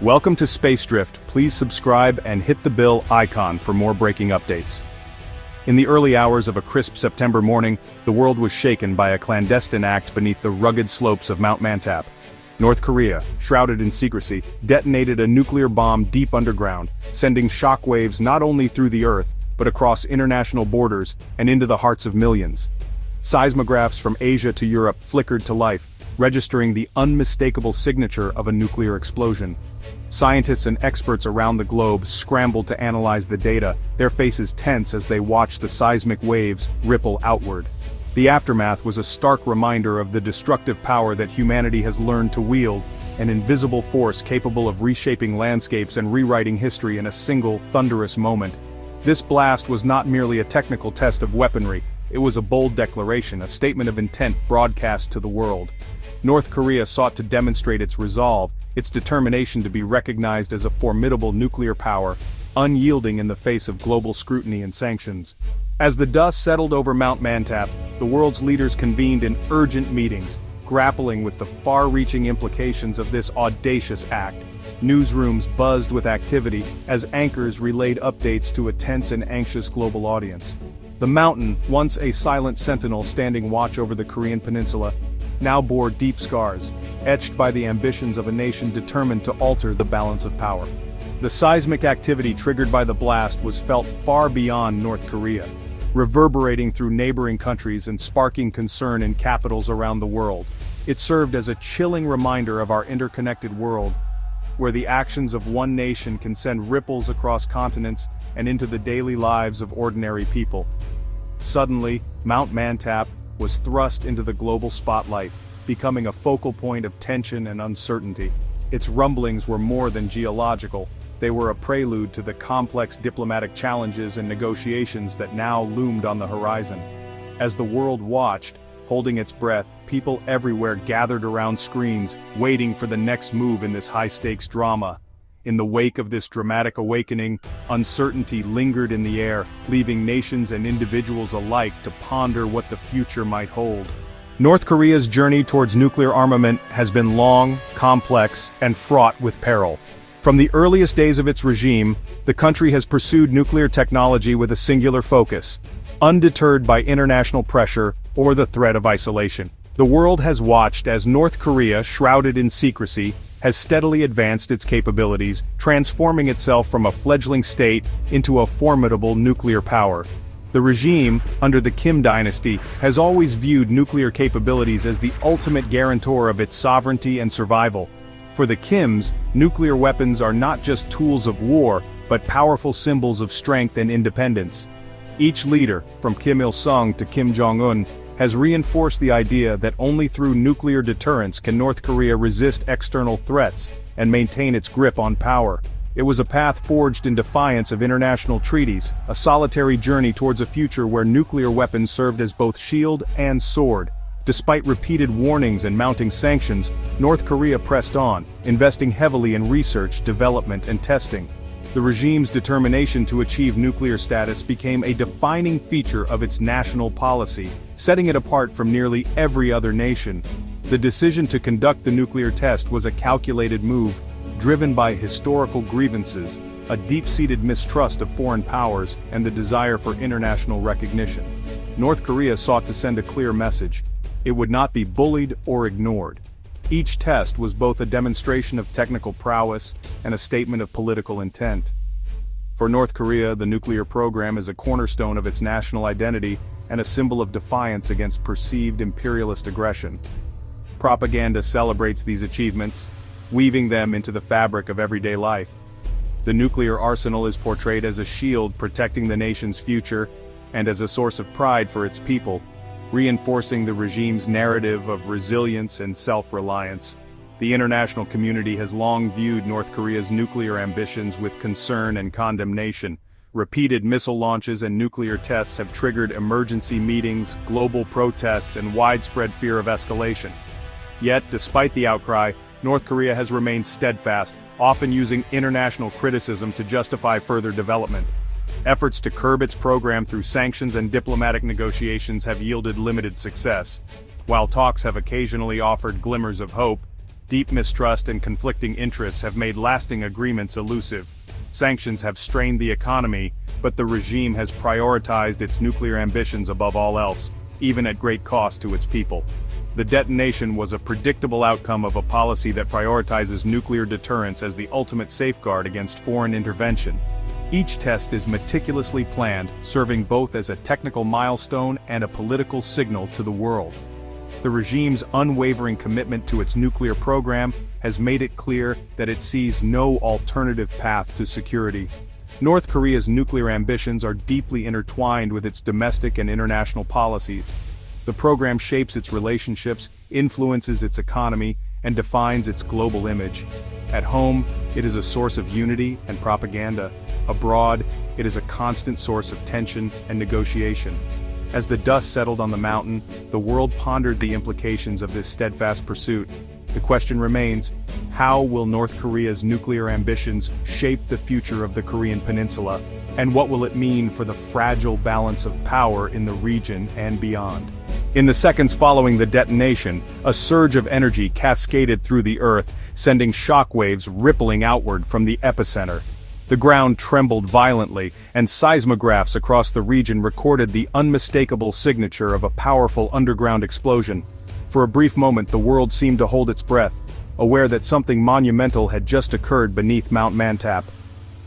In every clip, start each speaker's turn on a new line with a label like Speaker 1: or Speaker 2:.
Speaker 1: Welcome to Space Drift. Please subscribe and hit the bell icon for more breaking updates. In the early hours of a crisp September morning, the world was shaken by a clandestine act beneath the rugged slopes of Mount Mantap. North Korea, shrouded in secrecy, detonated a nuclear bomb deep underground, sending shockwaves not only through the Earth, but across international borders and into the hearts of millions. Seismographs from Asia to Europe flickered to life, registering the unmistakable signature of a nuclear explosion. Scientists and experts around the globe scrambled to analyze the data, their faces tense as they watched the seismic waves ripple outward. The aftermath was a stark reminder of the destructive power that humanity has learned to wield, an invisible force capable of reshaping landscapes and rewriting history in a single, thunderous moment. This blast was not merely a technical test of weaponry, it was a bold declaration, a statement of intent broadcast to the world. North Korea sought to demonstrate its resolve, its determination to be recognized as a formidable nuclear power, unyielding in the face of global scrutiny and sanctions. As the dust settled over Mount Mantap, the world's leaders convened in urgent meetings, grappling with the far-reaching implications of this audacious act. Newsrooms buzzed with activity as anchors relayed updates to a tense and anxious global audience. The mountain, once a silent sentinel standing watch over the Korean peninsula, now bore deep scars, etched by the ambitions of a nation determined to alter the balance of power. The seismic activity triggered by the blast was felt far beyond North Korea, reverberating through neighboring countries and sparking concern in capitals around the world. It served as a chilling reminder of our interconnected world, where the actions of one nation can send ripples across continents and into the daily lives of ordinary people. Suddenly, Mount Mantap was thrust into the global spotlight, becoming a focal point of tension and uncertainty. Its rumblings were more than geological, they were a prelude to the complex diplomatic challenges and negotiations that now loomed on the horizon. As the world watched, holding its breath, people everywhere gathered around screens, waiting for the next move in this high-stakes drama. In the wake of this dramatic awakening, uncertainty lingered in the air, leaving nations and individuals alike to ponder what the future might hold. North Korea's journey towards nuclear armament has been long, complex, and fraught with peril. From the earliest days of its regime, the country has pursued nuclear technology with a singular focus, undeterred by international pressure or the threat of isolation. The world has watched as North Korea, shrouded in secrecy, has steadily advanced its capabilities, transforming itself from a fledgling state into a formidable nuclear power. The regime, under the Kim dynasty, has always viewed nuclear capabilities as the ultimate guarantor of its sovereignty and survival. For the Kims, nuclear weapons are not just tools of war, but powerful symbols of strength and independence. Each leader, from Kim Il-sung to Kim Jong-un, has reinforced the idea that only through nuclear deterrence can North Korea resist external threats and maintain its grip on power. It was a path forged in defiance of international treaties, a solitary journey towards a future where nuclear weapons served as both shield and sword. Despite repeated warnings and mounting sanctions, North Korea pressed on, investing heavily in research, development, and testing. The regime's determination to achieve nuclear status became a defining feature of its national policy, setting it apart from nearly every other nation. The decision to conduct the nuclear test was a calculated move, driven by historical grievances, a deep-seated mistrust of foreign powers, and the desire for international recognition. North Korea sought to send a clear message. It would not be bullied or ignored. Each test was both a demonstration of technical prowess and a statement of political intent. For North Korea, the nuclear program is a cornerstone of its national identity and a symbol of defiance against perceived imperialist aggression. Propaganda celebrates these achievements, weaving them into the fabric of everyday life. The nuclear arsenal is portrayed as a shield protecting the nation's future and as a source of pride for its people, reinforcing the regime's narrative of resilience and self-reliance. The international community has long viewed North Korea's nuclear ambitions with concern and condemnation. Repeated missile launches and nuclear tests have triggered emergency meetings, global protests, and widespread fear of escalation. Yet, despite the outcry, North Korea has remained steadfast, often using international criticism to justify further development. Efforts to curb its program through sanctions and diplomatic negotiations have yielded limited success. While talks have occasionally offered glimmers of hope, Deep mistrust and conflicting interests have made lasting agreements elusive. Sanctions have strained the economy, but the regime has prioritized its nuclear ambitions above all else, even at great cost to its people. The detonation was a predictable outcome of a policy that prioritizes nuclear deterrence as the ultimate safeguard against foreign intervention. Each test is meticulously planned, serving both as a technical milestone and a political signal to the world. The regime's unwavering commitment to its nuclear program has made it clear that it sees no alternative path to security. North Korea's nuclear ambitions are deeply intertwined with its domestic and international policies. The program shapes its relationships, influences its economy, and defines its global image. At home, it is a source of unity and propaganda. Abroad, it is a constant source of tension and negotiation. As the dust settled on the mountain, the world pondered the implications of this steadfast pursuit. The question remains, how will North Korea's nuclear ambitions shape the future of the Korean Peninsula, and what will it mean for the fragile balance of power in the region and beyond? In the seconds following the detonation, a surge of energy cascaded through the earth, sending shockwaves rippling outward from the epicenter. The ground trembled violently, and seismographs across the region recorded the unmistakable signature of a powerful underground explosion. For a brief moment the world seemed to hold its breath, aware that something monumental had just occurred beneath Mount Mantap.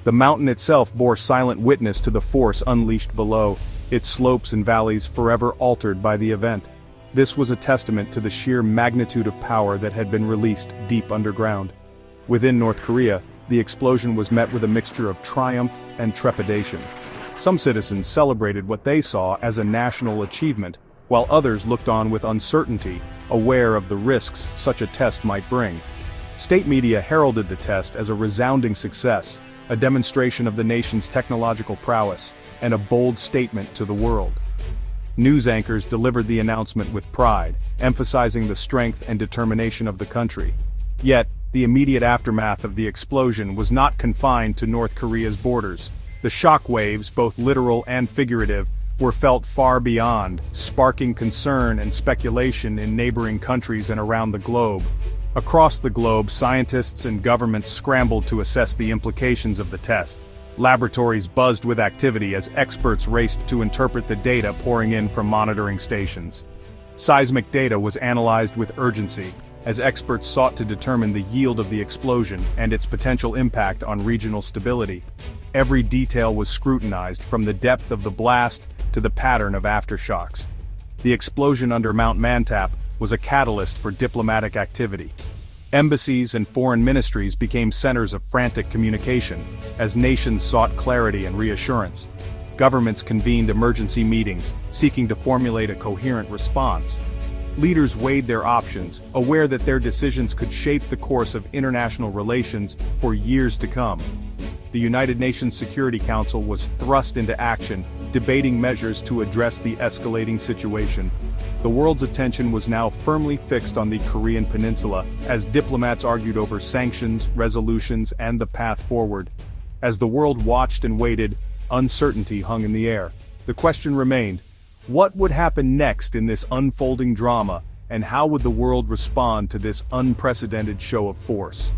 Speaker 1: The mountain itself bore silent witness to the force unleashed below, its slopes and valleys forever altered by the event. This was a testament to the sheer magnitude of power that had been released deep underground. Within North Korea, the explosion was met with a mixture of triumph and trepidation. Some citizens celebrated what they saw as a national achievement, while others looked on with uncertainty, aware of the risks such a test might bring. State media heralded the test as a resounding success, a demonstration of the nation's technological prowess, and a bold statement to the world. News anchors delivered the announcement with pride, emphasizing the strength and determination of the country. Yet, the immediate aftermath of the explosion was not confined to North Korea's borders. The shock waves, both literal and figurative, were felt far beyond, sparking concern and speculation in neighboring countries and around the globe. Across the globe, scientists and governments scrambled to assess the implications of the test. Laboratories buzzed with activity as experts raced to interpret the data pouring in from monitoring stations. Seismic data was analyzed with urgency, as experts sought to determine the yield of the explosion and its potential impact on regional stability. Every detail was scrutinized, from the depth of the blast to the pattern of aftershocks. The explosion under Mount Mantap was a catalyst for diplomatic activity. Embassies and foreign ministries became centers of frantic communication, as nations sought clarity and reassurance. Governments convened emergency meetings, seeking to formulate a coherent response. Leaders weighed their options, aware that their decisions could shape the course of international relations for years to come. The United Nations Security Council was thrust into action, debating measures to address the escalating situation. The world's attention was now firmly fixed on the Korean Peninsula, as diplomats argued over sanctions, resolutions, and the path forward. As the world watched and waited, uncertainty hung in the air. The question remained, what would happen next in this unfolding drama, and how would the world respond to this unprecedented show of force?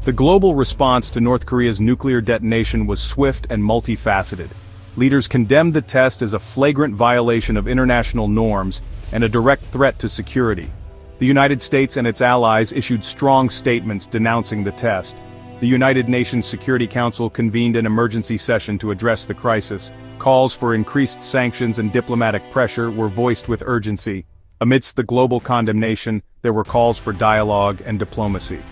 Speaker 1: The global response to North Korea's nuclear detonation was swift and multifaceted. Leaders condemned the test as a flagrant violation of international norms and a direct threat to security. The United States and its allies issued strong statements denouncing the test. The United Nations Security Council convened an emergency session to address the crisis. Calls for increased sanctions and diplomatic pressure were voiced with urgency. Amidst the global condemnation, there were calls for dialogue and diplomacy.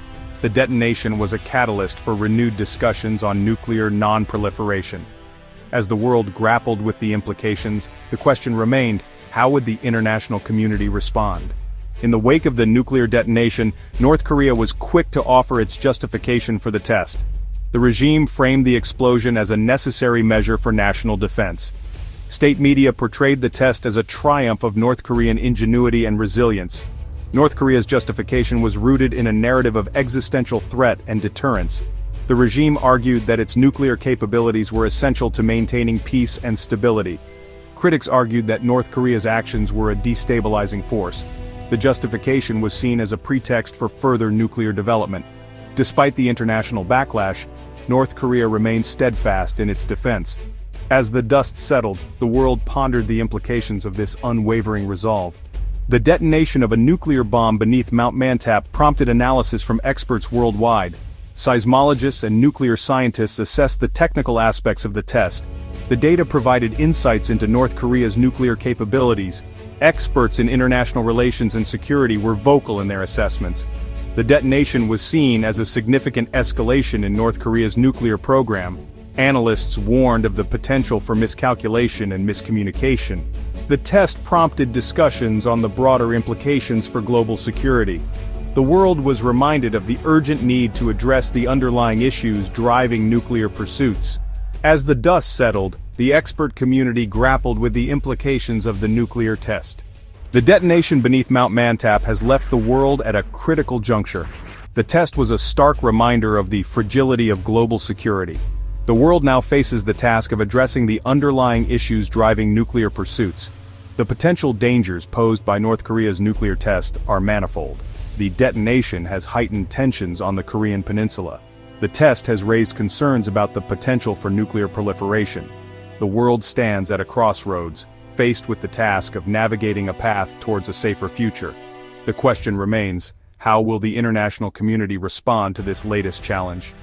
Speaker 1: The detonation was a catalyst for renewed discussions on nuclear non-proliferation. As the world grappled with the implications, the question remained, how would the international community respond? In the wake of the nuclear detonation, North Korea was quick to offer its justification for the test. The regime framed the explosion as a necessary measure for national defense. State media portrayed the test as a triumph of North Korean ingenuity and resilience. North Korea's justification was rooted in a narrative of existential threat and deterrence. The regime argued that its nuclear capabilities were essential to maintaining peace and stability. Critics argued that North Korea's actions were a destabilizing force. The justification was seen as a pretext for further nuclear development. Despite the international backlash, North Korea remained steadfast in its defense. As the dust settled, the world pondered the implications of this unwavering resolve. The detonation of a nuclear bomb beneath Mount Mantap prompted analysis from experts worldwide. Seismologists and nuclear scientists assessed the technical aspects of the test. The data provided insights into North Korea's nuclear capabilities. Experts in international relations and security were vocal in their assessments. The detonation was seen as a significant escalation in North Korea's nuclear program. Analysts warned of the potential for miscalculation and miscommunication. The test prompted discussions on the broader implications for global security. The world was reminded of the urgent need to address the underlying issues driving nuclear pursuits. As the dust settled, the expert community grappled with the implications of the nuclear test. The detonation beneath Mount Mantap has left the world at a critical juncture. The test was a stark reminder of the fragility of global security. The world now faces the task of addressing the underlying issues driving nuclear pursuits. The potential dangers posed by North Korea's nuclear test are manifold. The detonation has heightened tensions on the Korean peninsula. The test has raised concerns about the potential for nuclear proliferation. The world stands at a crossroads, faced with the task of navigating a path towards a safer future. The question remains, how will the international community respond to this latest challenge?